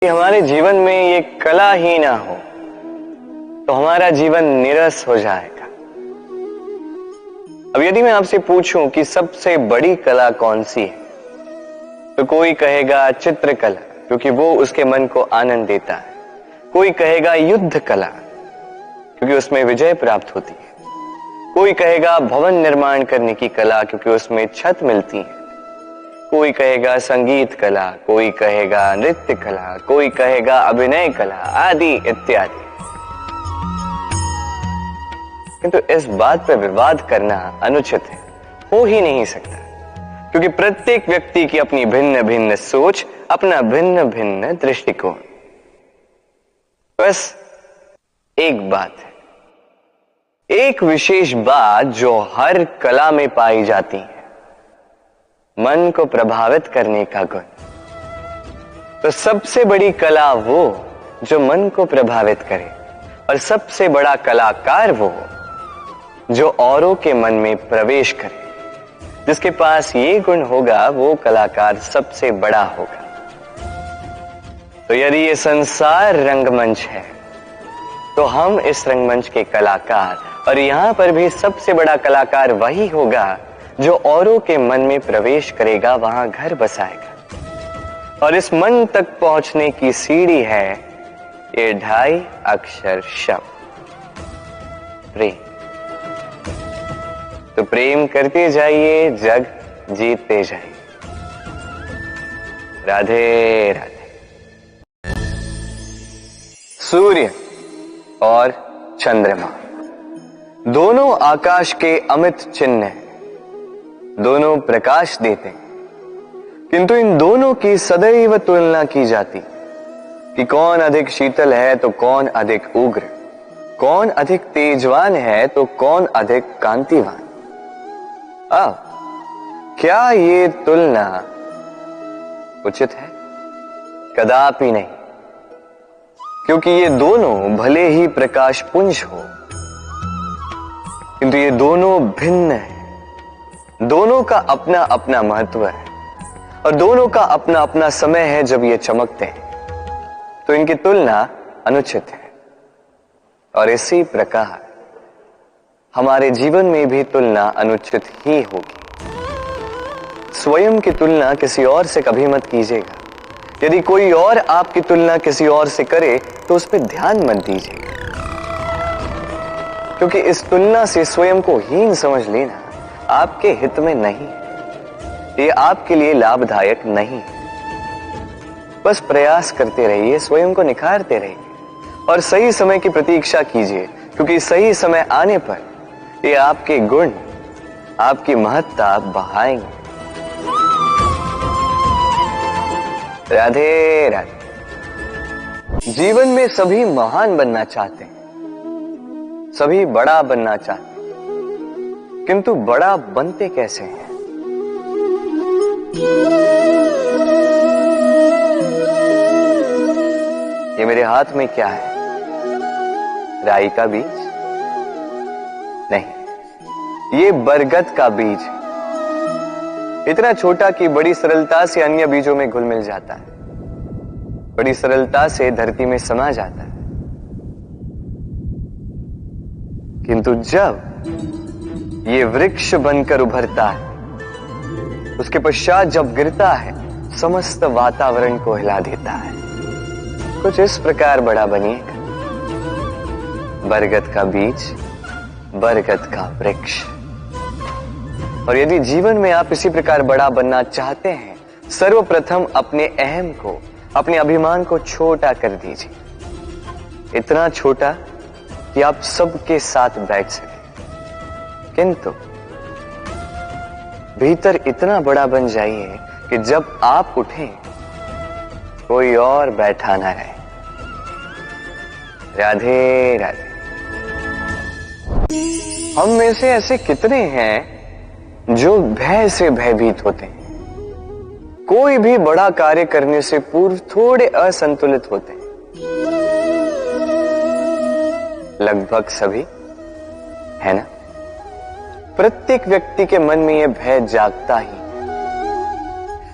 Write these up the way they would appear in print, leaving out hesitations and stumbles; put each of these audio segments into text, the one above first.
कि हमारे जीवन में ये कला ही ना हो तो हमारा जीवन निरस हो जाएगा। अब यदि मैं आपसे पूछूं कि सबसे बड़ी कला कौन सी है, तो कोई कहेगा चित्रकला, क्योंकि वो उसके मन को आनंद देता है। कोई कहेगा युद्ध कला, क्योंकि उसमें विजय प्राप्त होती है। कोई कहेगा भवन निर्माण करने की कला, क्योंकि उसमें छत मिलती है। कोई कहेगा संगीत कला, कोई कहेगा नृत्य कला, कोई कहेगा अभिनय कला, आदि इत्यादि। किंतु इस बात पर विवाद करना अनुचित है, हो ही नहीं सकता, क्योंकि प्रत्येक व्यक्ति की अपनी भिन्न भिन्न सोच, अपना भिन्न भिन्न दृष्टिकोण। बस एक बात है, एक विशेष बात जो हर कला में पाई जाती है, मन को प्रभावित करने का गुण। तो सबसे बड़ी कला वो जो मन को प्रभावित करे, और सबसे बड़ा कलाकार वो जो औरों के मन में प्रवेश करे। जिसके पास ये गुण होगा वो कलाकार सबसे बड़ा होगा। तो यदि ये संसार रंगमंच है तो हम इस रंगमंच के कलाकार, और यहां पर भी सबसे बड़ा कलाकार वही होगा जो औरों के मन में प्रवेश करेगा, वहां घर बसाएगा। और इस मन तक पहुंचने की सीढ़ी है ये 2.5 अक्षर शब्द प्रेम। तो प्रेम करते जाइए, जग जीतते जाइए। राधे राधे। सूर्य और चंद्रमा दोनों आकाश के अमित चिन्ह हैं, दोनों प्रकाश देते हैं, किंतु इन दोनों की सदैव तुलना की जाती कि कौन अधिक शीतल है तो कौन अधिक उग्र, कौन अधिक तेजवान है तो कौन अधिक कांतिवान। अब क्या ये तुलना उचित है? कदापि नहीं, क्योंकि ये दोनों भले ही प्रकाश पुंज हो, किंतु ये दोनों भिन्न है। दोनों का अपना अपना महत्व है, और दोनों का अपना अपना समय है जब ये चमकते हैं। तो इनकी तुलना अनुचित है। और इसी प्रकार हमारे जीवन में भी तुलना अनुचित ही होगी। स्वयं की तुलना किसी और से कभी मत कीजिएगा। यदि कोई और आपकी तुलना किसी और से करे तो उस पर ध्यान मत दीजिएगा, क्योंकि इस तुलना से स्वयं को हीन समझ लेना आपके हित में नहीं, ये आपके लिए लाभदायक नहीं। बस प्रयास करते रहिए, स्वयं को निखारते रहिए, और सही समय की प्रतीक्षा कीजिए, क्योंकि सही समय आने पर ये आपके गुण, आपकी महत्ता बढ़ाएंगे। राधे राधे। जीवन में सभी महान बनना चाहते हैं, सभी बड़ा बनना चाहते हैं, किंतु बड़ा बनते कैसे हैं? ये मेरे हाथ में क्या है? राई का बीज? नहीं, ये बरगद का बीज है। इतना छोटा कि बड़ी सरलता से अन्य बीजों में घुल मिल जाता है, बड़ी सरलता से धरती में समा जाता है। किंतु जब ये वृक्ष बनकर उभरता है, उसके पश्चात जब गिरता है, समस्त वातावरण को हिला देता है। कुछ इस प्रकार बड़ा बनिएगा, बरगद का बीज, बरगद का वृक्ष। और यदि जीवन में आप इसी प्रकार बड़ा बनना चाहते हैं, सर्वप्रथम अपने अहम को, अपने अभिमान को छोटा कर दीजिए। इतना छोटा कि आप सबके साथ बैठ सके, किंतु भीतर इतना बड़ा बन जाइए कि जब आप उठें कोई और बैठा ना रहे। राधे राधे। हम में से ऐसे कितने हैं जो भय से भयभीत होते हैं? कोई भी बड़ा कार्य करने से पूर्व थोड़े असंतुलित होते हैं। लगभग सभी, है ना? प्रत्येक व्यक्ति के मन में यह भय जागता ही।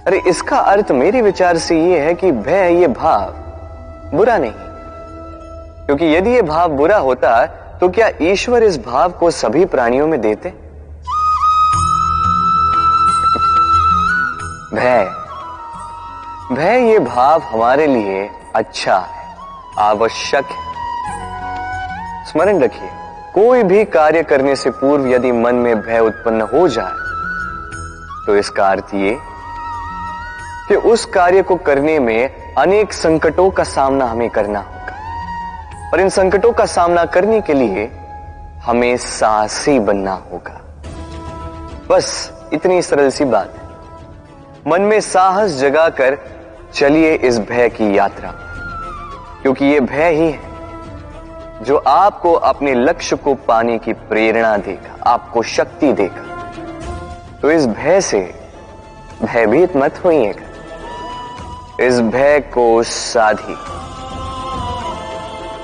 अरे इसका अर्थ मेरे विचार से यह है कि भय, ये भाव बुरा नहीं, क्योंकि यदि यह भाव बुरा होता तो क्या ईश्वर इस भाव को सभी प्राणियों में देते? भय, भय ये भाव हमारे लिए अच्छा है, आवश्यक है। स्मरण रखिए, कोई भी कार्य करने से पूर्व यदि मन में भय उत्पन्न हो जाए तो इसका अर्थ ये कि उस कार्य को करने में अनेक संकटों का सामना हमें करना होगा, और इन संकटों का सामना करने के लिए हमें साहसी बनना होगा। बस इतनी सरल सी बात है। मन में साहस जगाकर चलिए इस भय की यात्रा, क्योंकि यह भय ही है जो आपको अपने लक्ष्य को पाने की प्रेरणा देगा, आपको शक्ति देगा। तो इस भय से भयभीत मत होइएगा, इस भय को साधी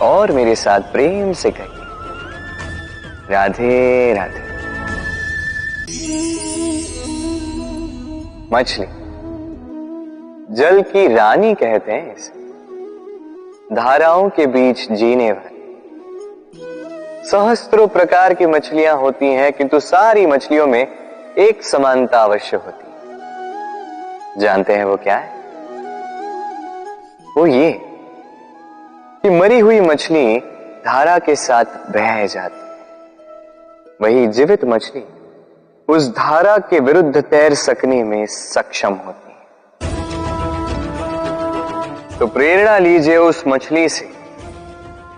और मेरे साथ प्रेम से कहिए, राधे राधे। मछली जल की रानी कहते हैं इसे, धाराओं के बीच जीने वाली। सहस्त्रों प्रकार की मछलियां होती हैं, किंतु सारी मछलियों में एक समानता अवश्य होती है। जानते हैं वो क्या है? वो ये कि मरी हुई मछली धारा के साथ बह जाती है, वही जीवित मछली उस धारा के विरुद्ध तैर सकने में सक्षम होती है। तो प्रेरणा लीजिए उस मछली से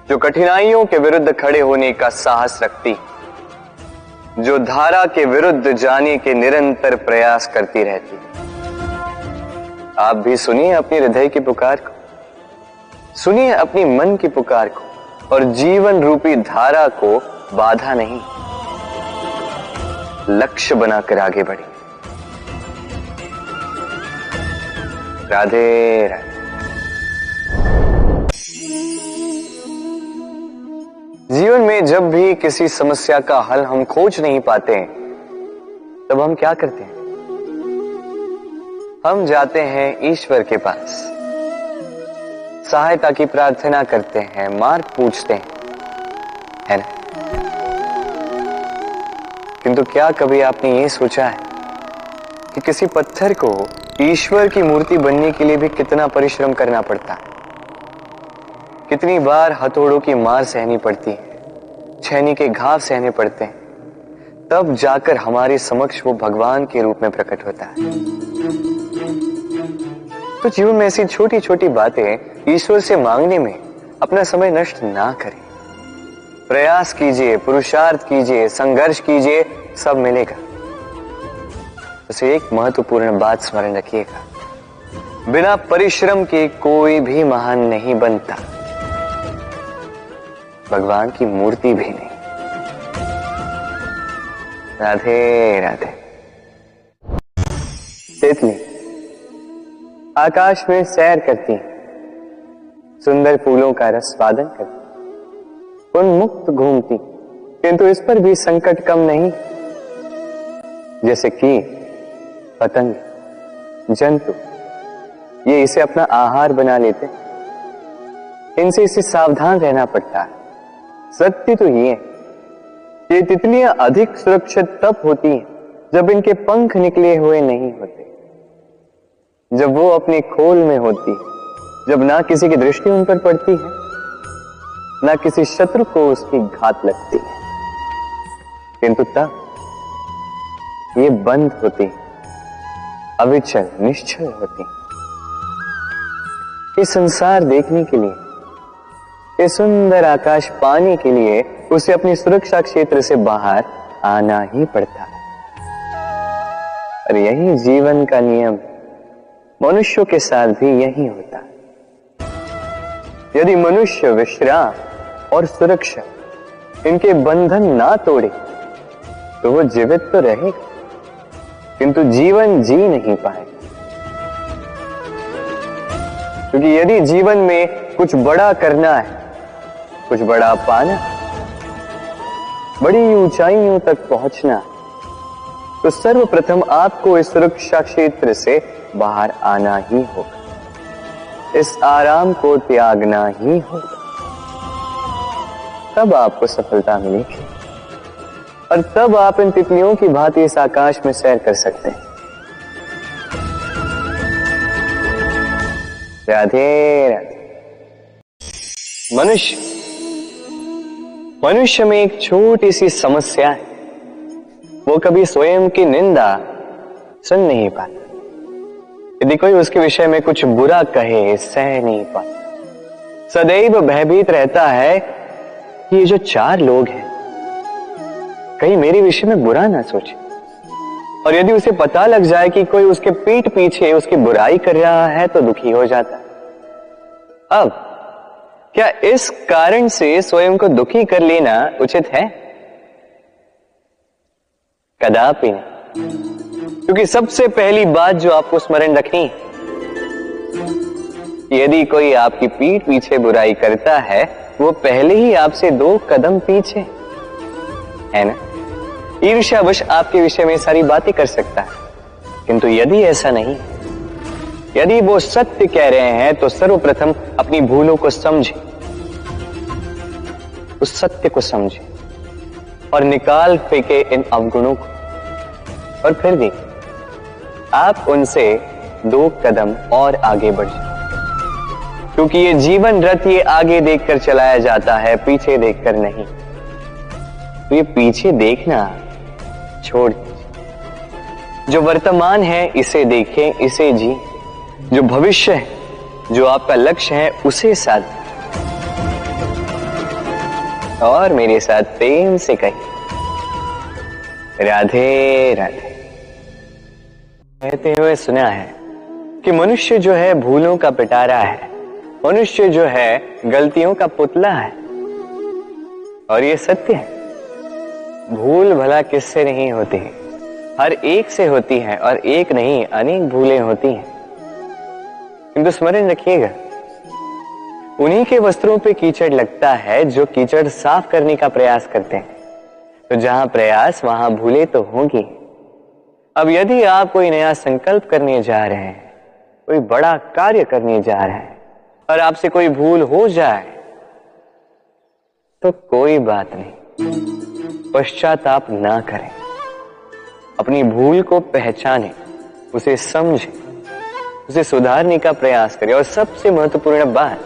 जो कठिनाइयों के विरुद्ध खड़े होने का साहस रखती, जो धारा के विरुद्ध जाने के निरंतर प्रयास करती रहती। आप भी सुनिए अपनी हृदय की पुकार को, सुनिए अपनी मन की पुकार को, और जीवन रूपी धारा को बाधा नहीं, लक्ष्य बनाकर आगे बढ़िए। राधे राधे। जीवन में जब भी किसी समस्या का हल हम खोज नहीं पाते, तब हम क्या करते हैं? हम जाते हैं ईश्वर के पास, सहायता की प्रार्थना करते हैं, मार्ग पूछते हैं, है ना? किंतु क्या कभी आपने ये सोचा है कि किसी पत्थर को ईश्वर की मूर्ति बनने के लिए भी कितना परिश्रम करना पड़ता है? कितनी बार हथौड़ों की मार सहनी पड़ती है, छेनी के घाव सहने पड़ते हैं, तब जाकर हमारे समक्ष वो भगवान के रूप में प्रकट होता है। तो जीवन में ऐसी छोटी छोटी बातें ईश्वर से मांगने में अपना समय नष्ट ना करें। प्रयास कीजिए, पुरुषार्थ कीजिए, संघर्ष कीजिए, सब मिलेगा। उसे एक महत्वपूर्ण बात स्मरण रखिएगा, बिना परिश्रम के कोई भी महान नहीं बनता, भगवान की मूर्ति भी नहीं। राधे राधे। तितली आकाश में सैर करती, सुंदर फूलों का रसवादन करती, उन्मुक्त घूमती, किंतु इस पर भी संकट कम नहीं। जैसे कि पतंग, जंतु, ये इसे अपना आहार बना लेते, इनसे इसे सावधान रहना पड़ता है। सत्य तो ये कि तितलियां अधिक सुरक्षित तब होती हैं जब इनके पंख निकले हुए नहीं होते, जब वो अपने खोल में होती, जब ना किसी की दृष्टि उन पर पड़ती है, ना किसी शत्रु को उसकी घात लगती है। किंतु तब ये बंद होती, अविचल निश्चल होती। ये संसार देखने के लिए, ये सुंदर आकाश पाने के लिए उसे अपनी सुरक्षा क्षेत्र से बाहर आना ही पड़ता है। और यही जीवन का नियम, मनुष्यों के साथ भी यही होता है। यदि मनुष्य विश्राम और सुरक्षा इनके बंधन ना तोड़े तो वो जीवित तो रहेगा, किंतु जीवन जी नहीं पाएगा। क्योंकि यदि जीवन में कुछ बड़ा करना है, कुछ बड़ा पाना, बड़ी ऊंचाइयों तक पहुंचना, तो सर्वप्रथम आपको इस सुरक्षा क्षेत्र से बाहर आना ही होगा। इस आराम को त्यागना ही होगा, तब आपको सफलता मिलेगी और तब आप इन तितलियों की भांति इस आकाश में सैर कर सकते हैं। राधे राधे। मनुष्य में एक छोटी सी समस्या है, वो कभी स्वयं की निंदा सुन नहीं पाता। यदि कोई उसके विषय में कुछ बुरा कहे सह नहीं पाता। सदैव भयभीत रहता है कि ये जो चार लोग हैं कहीं मेरे विषय में बुरा ना सोचे, और यदि उसे पता लग जाए कि कोई उसके पीठ पीछे उसकी बुराई कर रहा है तो दुखी हो जाता है। अब क्या इस कारण से स्वयं को दुखी कर लेना उचित है? कदापि नहीं। क्योंकि सबसे पहली बात जो आपको स्मरण रखनी है, यदि कोई आपकी पीठ पीछे बुराई करता है वो पहले ही आपसे 2 कदम पीछे है ना। ईर्ष्यावश आपके विषय में सारी बातें कर सकता है, किंतु यदि ऐसा नहीं, यदि वो सत्य कह रहे हैं तो सर्वप्रथम अपनी भूलों को समझे, उस सत्य को समझे और निकाल फेंके इन अवगुणों को, और फिर भी आप उनसे 2 कदम और आगे बढ़ जाए। क्योंकि ये जीवन रथ ये आगे देखकर चलाया जाता है, पीछे देखकर नहीं। तो ये पीछे देखना छोड़ दीजिए। जो वर्तमान है इसे देखें, इसे जी। जो भविष्य है, जो आपका लक्ष्य है, उसे साध और मेरे साथ प्रेम से कहिए राधे राधे। कहते हुए सुना है कि मनुष्य जो है भूलों का पिटारा है, मनुष्य जो है गलतियों का पुतला है। और ये सत्य है। भूल भला किससे नहीं होती है, हर एक से होती है, और एक नहीं अनेक भूलें होती हैं। किंतु स्मरण रखिएगा, उन्हीं के वस्त्रों पे कीचड़ लगता है जो कीचड़ साफ करने का प्रयास करते हैं। तो जहां प्रयास वहां भूलें तो होंगी। अब यदि आप कोई नया संकल्प करने जा रहे हैं, कोई बड़ा कार्य करने जा रहे हैं, और आपसे कोई भूल हो जाए तो कोई बात नहीं, पश्चाताप ना करें। अपनी भूल को पहचानें, उसे समझें, उसे सुधारने का प्रयास करें, और सबसे महत्वपूर्ण बात,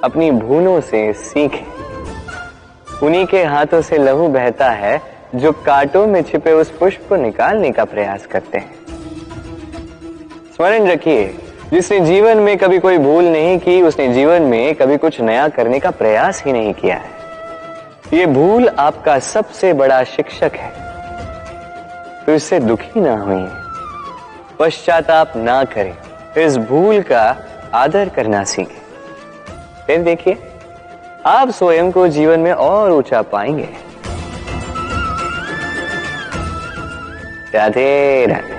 अपनी भूलों से सीखें। उन्हीं के हाथों से लहू बहता है जो कांटों में छिपे उस पुष्प को निकालने का प्रयास करते हैं। स्मरण रखिए, जिसने जीवन में कभी कोई भूल नहीं की, उसने जीवन में कभी कुछ नया करने का प्रयास ही नहीं किया है। ये भूल आपका सबसे बड़ा शिक्षक है, तो इससे दुखी ना होइए, पश्चाताप ना करें, इस भूल का आदर करना सीखें। फिर देखिए, आप स्वयं को जीवन में और ऊंचा पाएंगे। राधे राधे।